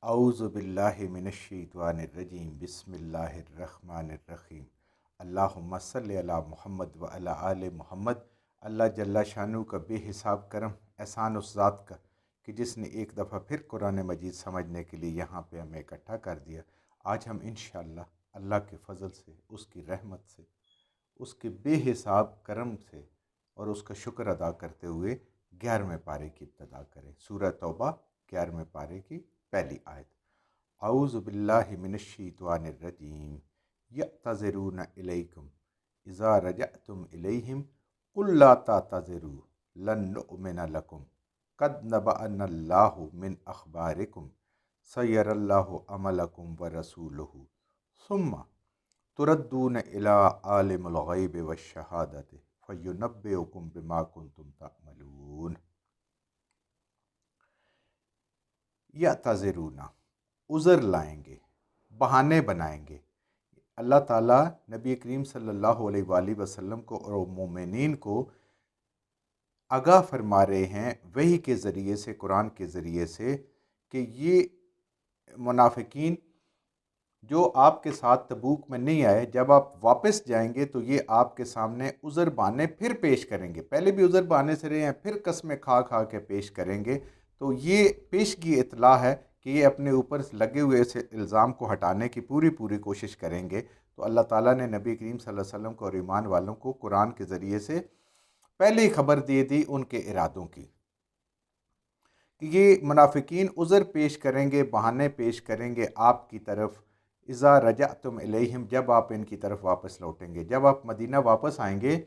اعوذ باللہ من الشیطان الرجیم بسم اللہ الرحمن الرحیم اللہم صلی علی محمد و علی آل محمد۔ اللہ جل شانہ کا بے حساب کرم احسان اس ذات کا کہ جس نے ایک دفعہ پھر قرآن مجید سمجھنے کے لیے یہاں پہ ہمیں اکٹھا کر دیا۔ آج ہم انشاءاللہ اللہ کے فضل سے، اس کی رحمت سے، اس کے بے حساب کرم سے اور اس کا شکر ادا کرتے ہوئے 11ویں پارے کی ابتدا کریں۔ سورہ توبہ 11ویں پارے کی پہلی آیت۔ اعوذ باللہ من الشیطان الرجیم یعتذرون الیکم اذا رجعتم الیہم قل لا تعتذروا لن نؤمن لکم قد نبأنا اللہ من اخبارکم سیر اللہ عملکم ورسولہ ثم تردون الی عالم الغیب والشہادۃ فینبئکم بما کنتم تعملون۔ یعتذرون، عذر لائیں گے، بہانے بنائیں گے۔ اللہ تعالیٰ نبی کریم صلی اللہ علیہ وآلہ وسلم کو اور مومنین کو آگاہ فرما رہے ہیں وحی کے ذریعے سے، قرآن کے ذریعے سے، کہ یہ منافقین جو آپ کے ساتھ تبوک میں نہیں آئے، جب آپ واپس جائیں گے تو یہ آپ کے سامنے عذر بہانے پھر پیش کریں گے۔ پہلے بھی عذر بہانے سے رہے ہیں، پھر قسمیں کھا کھا کے پیش کریں گے۔ تو یہ پیشگی اطلاع ہے کہ یہ اپنے اوپر لگے ہوئے سے الزام کو ہٹانے کی پوری کوشش کریں گے۔ تو اللہ تعالیٰ نے نبی کریم صلی اللہ علیہ وسلم کو اور ایمان والوں کو قرآن کے ذریعے سے پہلے ہی خبر دے دی ان کے ارادوں کی، کہ یہ منافقین عذر پیش کریں گے، بہانے پیش کریں گے آپ کی طرف۔ اذا رجعتم الیہم، جب آپ ان کی طرف واپس لوٹیں گے، جب آپ مدینہ واپس آئیں گے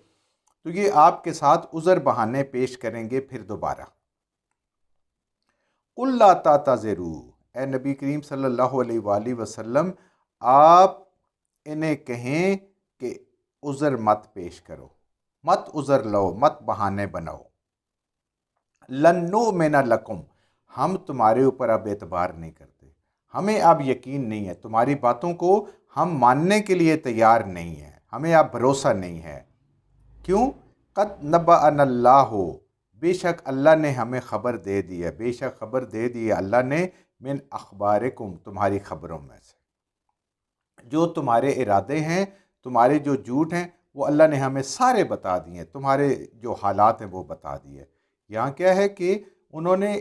تو یہ آپ کے ساتھ عذر بہانے پیش کریں گے پھر دوبارہ۔ قل لا تعتذروا، اے نبی کریم صلی اللہ علیہ وآلہ وسلم آپ انہیں کہیں کہ عذر مت پیش کرو، مت عذر لو، مت بہانے بناؤ۔ لن نؤمن لکم، ہم تمہارے اوپر اب اعتبار نہیں کرتے، ہمیں اب یقین نہیں ہے، تمہاری باتوں کو ہم ماننے کے لیے تیار نہیں ہیں، ہمیں اب بھروسہ نہیں ہے۔ کیوں؟ قد نبأنا اللہ، بے شک اللہ نے ہمیں خبر دے دی ہے، بے شک خبر دے دی ہے اللہ نے، من اخبارکم، تمہاری خبروں میں سے جو تمہارے ارادے ہیں، تمہارے جو جھوٹ ہیں، وہ اللہ نے ہمیں سارے بتا دیے، تمہارے جو حالات ہیں وہ بتا دیے۔ یہاں کیا ہے کہ انہوں نے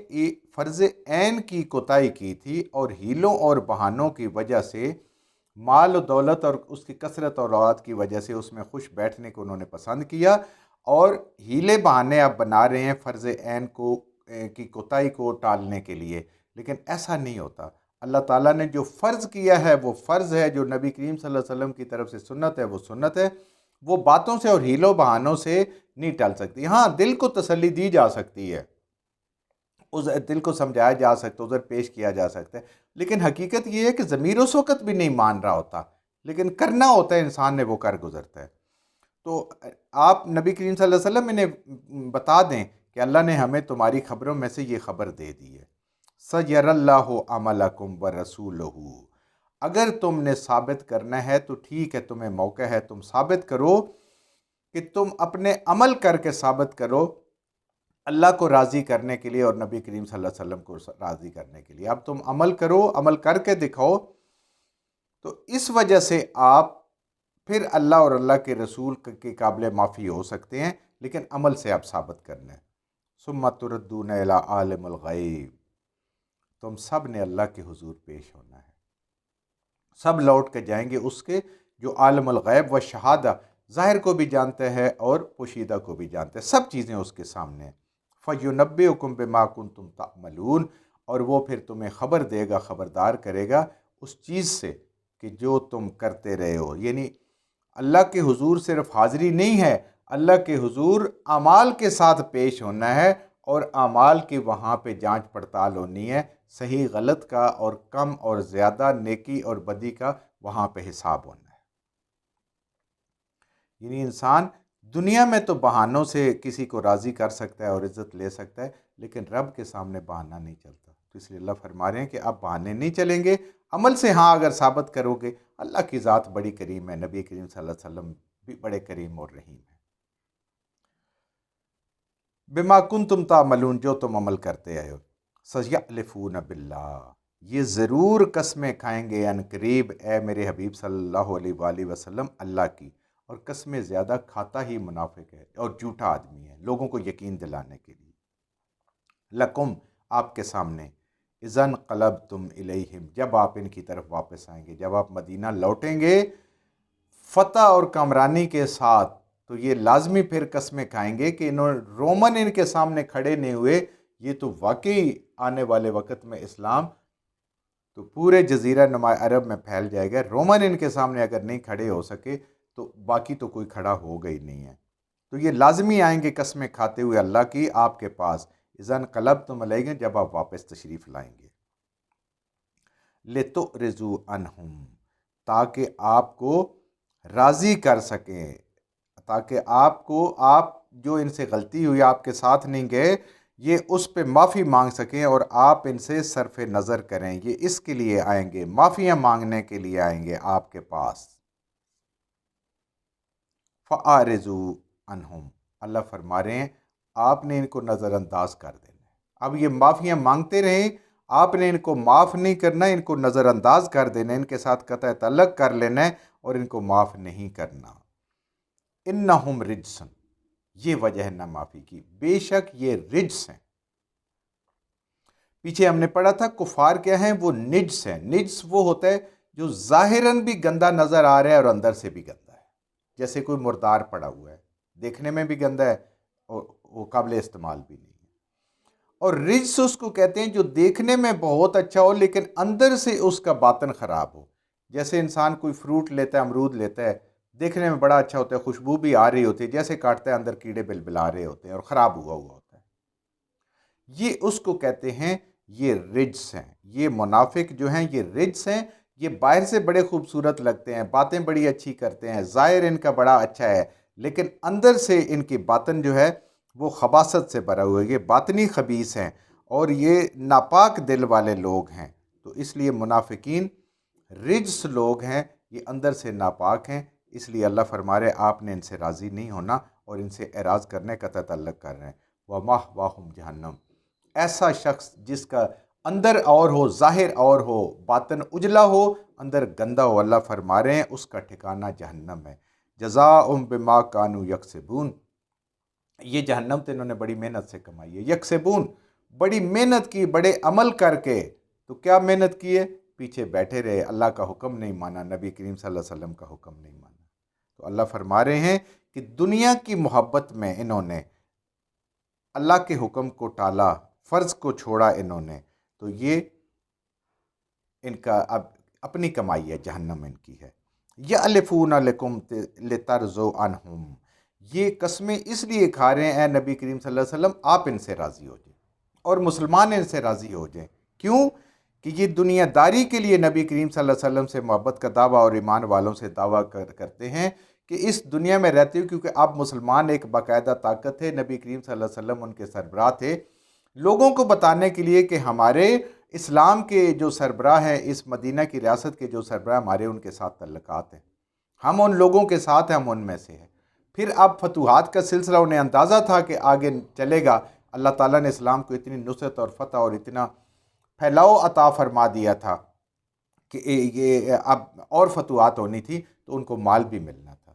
فرض عین کی کوتاہی کی تھی اور ہیلوں اور بہانوں کی وجہ سے، مال و دولت اور اس کی کثرت اور اولاد کی وجہ سے اس میں خوش بیٹھنے کو انہوں نے پسند کیا، اور ہیلے بہانے اب بنا رہے ہیں فرض عین کی کوتاہی کو ٹالنے کے لیے۔ لیکن ایسا نہیں ہوتا۔ اللہ تعالیٰ نے جو فرض کیا ہے وہ فرض ہے، جو نبی کریم صلی اللہ علیہ وسلم کی طرف سے سنت ہے وہ سنت ہے، وہ باتوں سے اور ہیلوں بہانوں سے نہیں ٹل سکتی۔ ہاں، دل کو تسلی دی جا سکتی ہے، اس دل کو سمجھایا جا سکتا ہے، عذر پیش کیا جا سکتا ہے، لیکن حقیقت یہ ہے کہ ضمیر اس وقت بھی نہیں مان رہا ہوتا، لیکن کرنا ہوتا ہے، انسان نے وہ کر گزرتا ہے۔ تو آپ نبی کریم صلی اللہ علیہ وسلم انہیں بتا دیں کہ اللہ نے ہمیں تمہاری خبروں میں سے یہ خبر دے دی ہے۔ سیر اللہ عملکم ورسولہ، اگر تم نے ثابت کرنا ہے تو ٹھیک ہے، تمہیں موقع ہے، تم ثابت کرو، کہ تم اپنے عمل کر کے ثابت کرو اللہ کو راضی کرنے کے لیے اور نبی کریم صلی اللہ علیہ وسلم کو راضی کرنے کے لیے۔ اب تم عمل کرو، عمل کر کے دکھاؤ، تو اس وجہ سے آپ پھر اللہ اور اللہ کے رسول کے قابل معافی ہو سکتے ہیں، لیکن عمل سے آپ ثابت کرنا ہے۔ ثم تردون الی عالم الغیب، تم سب نے اللہ کے حضور پیش ہونا ہے، سب لوٹ کے جائیں گے اس کے جو عالم الغیب و شہادہ، ظاہر کو بھی جانتے ہیں اور پوشیدہ کو بھی جانتے ہیں، سب چیزیں اس کے سامنے ہیں۔ فَيُنَبِّئُكُم بِمَا كُنتُمْ تَعْمَلُونَ، اور وہ پھر تمہیں خبر دے گا، خبردار کرے گا اس چیز سے کہ جو تم کرتے رہے ہو۔ یعنی اللہ کے حضور صرف حاضری نہیں ہے، اللہ کے حضور اعمال کے ساتھ پیش ہونا ہے، اور اعمال کی وہاں پہ جانچ پڑتال ہونی ہے، صحیح غلط کا اور کم اور زیادہ، نیکی اور بدی کا وہاں پہ حساب ہونا ہے۔ یعنی انسان دنیا میں تو بہانوں سے کسی کو راضی کر سکتا ہے اور عزت لے سکتا ہے، لیکن رب کے سامنے بہانہ نہیں چلتا۔ تو اس لیے اللہ فرما رہے ہیں کہ اب بہانے نہیں چلیں گے، عمل سے ہاں اگر ثابت کرو گے۔ اللہ کی ذات بڑی کریم ہے، نبی کریم صلی اللہ علیہ وسلم بھی بڑے کریم اور رحیم ہیں۔ بما کنتم تعملون، جو تم عمل کرتے آئے ہو۔ سیحلفون باللہ، یہ ضرور قسمیں کھائیں گے ان قریب اے میرے حبیب صلی اللہ علیہ وآلہ وسلم اللہ کی، اور قسمیں زیادہ کھاتا ہی منافق ہے اور جھوٹا آدمی ہے لوگوں کو یقین دلانے کے لیے۔ لکم آپ کے سامنے، اذن قلب تم الیہم جب آپ ان کی طرف واپس آئیں گے، جب آپ مدینہ لوٹیں گے فتح اور کامرانی کے ساتھ، تو یہ لازمی پھر قسمیں کھائیں گے کہ رومن ان کے سامنے کھڑے نہیں ہوئے، یہ تو واقعی آنے والے وقت میں اسلام تو پورے جزیرہ نما عرب میں پھیل جائے گا۔ رومن ان کے سامنے اگر نہیں کھڑے ہو سکے تو باقی تو کوئی کھڑا ہوگا ہی نہیں ہے۔ تو یہ لازمی آئیں گے قسمیں کھاتے ہوئے اللہ کی آپ کے پاس، اذن قلب تم علیہ جب آپ واپس تشریف لائیں گے، لِتُعْرِضُوا عَنْهُمْ تاکہ آپ کو راضی کر سکیں، تاکہ آپ جو ان سے غلطی ہوئی آپ کے ساتھ نہیں گئے یہ اس پہ معافی مانگ سکیں اور آپ ان سے صرف نظر کریں۔ یہ اس کے لیے آئیں گے، معافیاں مانگنے کے لیے آئیں گے آپ کے پاس۔ فَأَعْرِضُوا عَنْهُمْ اللہ فرما رہے ہیں آپ نے ان کو نظر انداز کر دینا ہے۔ اب یہ معافیاں مانگتے رہیں، آپ نے ان کو معاف نہیں کرنا، ان کو نظر انداز کر دینا، ان کے ساتھ قطع تعلق کر لینا ہے اور ان کو معاف نہیں کرنا۔ اِنَّهُمْ رِجْسٌ یہ وجہ ہے نہ معافی کی، بے شک یہ رجس ہیں۔ پیچھے ہم نے پڑھا تھا کفار کیا ہیں، وہ نجس ہیں۔ نجس وہ ہوتا ہے جو ظاہراً بھی گندا نظر آ رہا ہے اور اندر سے بھی گندا ہے، جیسے کوئی مردار پڑا ہوا ہے، دیکھنے میں بھی گندا ہے اور وہ قابل استعمال بھی نہیں ہے۔ اور رجس اس کو کہتے ہیں جو دیکھنے میں بہت اچھا ہو لیکن اندر سے اس کا باطن خراب ہو۔ جیسے انسان کوئی فروٹ لیتا ہے، امرود لیتا ہے، دیکھنے میں بڑا اچھا ہوتا ہے، خوشبو بھی آ رہی ہوتی ہے، جیسے کاٹتا ہے اندر کیڑے بلبلا رہے ہوتے ہیں اور خراب ہوا ہوا ہوتا ہے۔ یہ اس کو کہتے ہیں، یہ رجس ہیں۔ یہ منافق جو ہیں یہ رجس ہیں۔ یہ باہر سے بڑے خوبصورت لگتے ہیں، باتیں بڑی اچھی کرتے ہیں، ظاہر ان کا بڑا اچھا ہے، لیکن اندر سے ان کی باطن جو ہے وہ خباثت سے بھرا ہوا ہے، یہ باطنی خبیث ہیں اور یہ ناپاک دل والے لوگ ہیں۔ تو اس لیے منافقین رجس لوگ ہیں، یہ اندر سے ناپاک ہیں، اس لیے اللہ فرما رہے آپ نے ان سے راضی نہیں ہونا اور ان سے اعراض کرنے کا تعلق کر رہے ہیں۔ وَمَأْوَاهُمْ جہنم ایسا شخص جس کا اندر اور ہو، ظاہر اور ہو، باطن اجلا ہو، اندر گندا ہو، اللہ فرما رہے ہیں اس کا ٹھکانہ جہنم ہے۔ جزاؤہم بما کانوا یکسبون یہ جہنم تو انہوں نے بڑی محنت سے کمائی ہے۔ یکسبون بڑی محنت کی، بڑے عمل کر کے، تو کیا محنت کی ہے؟ پیچھے بیٹھے رہے، اللہ کا حکم نہیں مانا، نبی کریم صلی اللہ علیہ وسلم کا حکم نہیں مانا۔ تو اللہ فرما رہے ہیں کہ دنیا کی محبت میں انہوں نے اللہ کے حکم کو ٹالا، فرض کو چھوڑا انہوں نے، تو یہ ان کا اب اپنی کمائی ہے، جہنم ان کی ہے۔ یَأْلِفُونَ لَكُمْ لِتَرْضُوا عَنْهُمْ یہ قسمیں اس لیے کھا رہے ہیں اے نبی کریم صلی اللہ علیہ وسلم آپ ان سے راضی ہو جائیں اور مسلمان ان سے راضی ہو جائیں۔ کیوں کہ یہ دنیا داری کے لیے نبی کریم صلی اللہ علیہ وسلم سے محبت کا دعویٰ اور ایمان والوں سے دعویٰ کرتے ہیں کہ اس دنیا میں رہتے ہوئے، کیونکہ آپ مسلمان ایک باقاعدہ طاقت ہے، نبی کریم صلی اللہ علیہ وسلم ان کے سربراہ تھے، لوگوں کو بتانے کے لیے کہ ہمارے اسلام کے جو سربراہ ہیں، اس مدینہ کی ریاست کے جو سربراہ ہمارے ان کے ساتھ تعلقات ہیں، ہم ان لوگوں کے ساتھ ہیں، ہم ان میں سے ہیں۔ پھر اب فتوحات کا سلسلہ انہیں اندازہ تھا کہ آگے چلے گا، اللہ تعالیٰ نے اسلام کو اتنی نصرت اور فتح اور اتنا پھیلاؤ عطا فرما دیا تھا کہ یہ اب اور فتوحات ہونی تھی تو ان کو مال بھی ملنا تھا،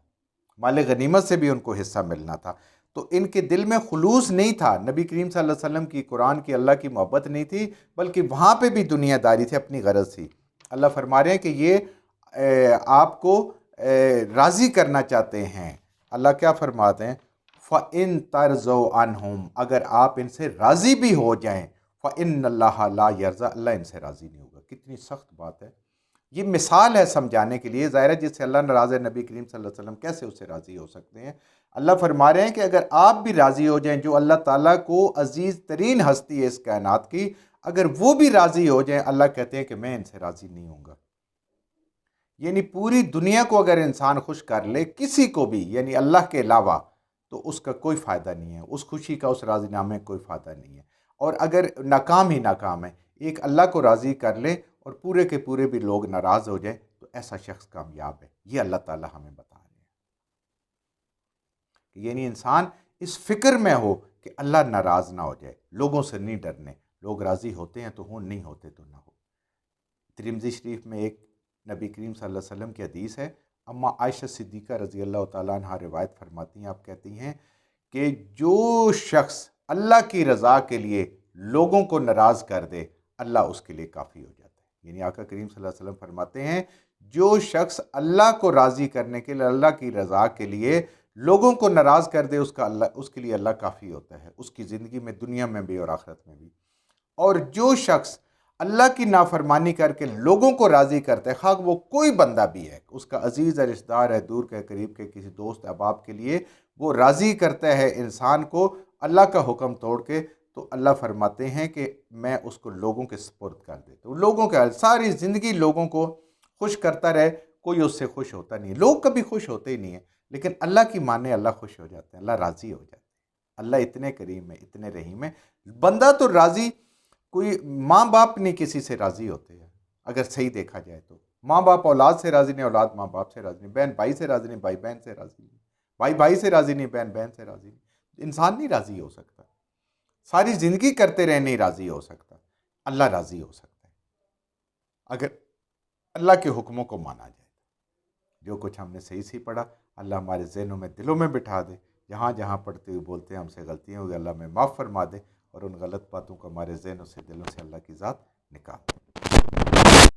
مال غنیمت سے بھی ان کو حصہ ملنا تھا۔ تو ان کے دل میں خلوص نہیں تھا، نبی کریم صلی اللہ علیہ وسلم کی، قرآن کی، اللہ کی محبت نہیں تھی، بلکہ وہاں پہ بھی دنیا داری تھی، اپنی غرض تھی۔ اللہ فرما رہے ہیں کہ یہ آپ کو راضی کرنا چاہتے ہیں۔ اللہ کیا فرماتے ہیں؟ فَإِن تَرْضَوْا عَنْهُمْ اگر آپ ان سے راضی بھی ہو جائیں، فَإِنَّ اللَّهَ لَا يَرْضَىٰ اللہ ان سے راضی نہیں ہوگا۔ کتنی سخت بات ہے، یہ مثال ہے سمجھانے کے لیے۔ ظاہر ہے جس سے اللہ ناراض ہے، نبی کریم صلی اللہ علیہ وسلم کیسے اس سے راضی ہو سکتے ہیں؟ اللہ فرما رہے ہیں کہ اگر آپ بھی راضی ہو جائیں، جو اللہ تعالیٰ کو عزیز ترین ہستی ہے اس کائنات کی، اگر وہ بھی راضی ہو جائیں، اللہ کہتے ہیں کہ میں ان سے راضی نہیں ہوں گا۔ یعنی پوری دنیا کو اگر انسان خوش کر لے، کسی کو بھی، یعنی اللہ کے علاوہ، تو اس کا کوئی فائدہ نہیں ہے، اس خوشی کا، اس راضی نامے کا کوئی فائدہ نہیں ہے۔ اور اگر ناکام ہی ناکام ہے، ایک اللہ کو راضی کر لے اور پورے کے پورے بھی لوگ ناراض ہو جائیں، تو ایسا شخص کامیاب ہے۔ یہ اللہ تعالیٰ ہمیں بتا رہے ہیں کہ یعنی انسان اس فکر میں ہو کہ اللہ ناراض نہ ہو جائے، لوگوں سے نہیں ڈرنے، لوگ راضی ہوتے ہیں تو ہوں، نہیں ہوتے تو نہ ہو۔ ترمذی شریف میں ایک نبی کریم صلی اللہ علیہ وسلم کی حدیث ہے، اما عائشہ صدیقہ رضی اللہ تعالیٰ عنہ روایت فرماتی ہیں، آپ کہتی ہیں کہ جو شخص اللہ کی رضا کے لیے لوگوں کو ناراض کر دے، اللہ اس کے لیے کافی ہو جاتا ہے۔ یعنی آقا کریم صلی اللہ علیہ وسلم فرماتے ہیں جو شخص اللہ کو راضی کرنے کے لیے، اللہ کی رضا کے لیے لوگوں کو ناراض کر دے، اس کے لیے اللہ کافی ہوتا ہے، اس کی زندگی میں، دنیا میں بھی اور آخرت میں بھی۔ اور جو شخص اللہ کی نافرمانی کر کے لوگوں کو راضی کرتا ہے، خواہ وہ کوئی بندہ بھی ہے، اس کا عزیز ہے، رشتہ دار ہے، دور کے قریب کے کسی دوست احباب کے لیے وہ راضی کرتا ہے انسان کو اللہ کا حکم توڑ کے، تو اللہ فرماتے ہیں کہ میں اس کو لوگوں کے سپرد کر دیتا ہوں۔ لوگوں کے ساری زندگی لوگوں کو خوش کرتا رہے، کوئی اس سے خوش ہوتا نہیں ہے، لوگ کبھی خوش ہوتے ہی نہیں ہیں، لیکن اللہ کی مانے اللہ خوش ہو جاتے ہیں، اللہ راضی ہو جاتے ہیں۔ اللہ اتنے کریم ہے، اتنے رحیم ہے۔ بندہ تو راضی، کوئی ماں باپ نہیں کسی سے راضی ہوتے ہیں اگر صحیح دیکھا جائے تو۔ ماں باپ اولاد سے راضی نہیں، اولاد ماں باپ سے راضی نہیں، بہن بھائی سے راضی نہیں، بھائی بہن سے راضی نہیں، بھائی بھائی سے راضی نہیں، بہن بہن سے راضی نہیں۔ انسان نہیں راضی ہو سکتا، ساری زندگی کرتے رہے نہیں راضی ہو سکتا، اللہ راضی ہو سکتا ہے اگر اللہ کے حکموں کو مانا جائے۔ جو کچھ ہم نے صحیح پڑھا، اللہ ہمارے ذہنوں میں، دلوں میں بٹھا دے۔ جہاں جہاں پڑھتے ہوئے بولتے ہیں ہم سے غلطیاں ہوئی، اللہ میں معاف فرما دے، اور ان غلط باتوں کو ہمارے ذہنوں سے، دلوں سے اللہ کی ذات نکال دے۔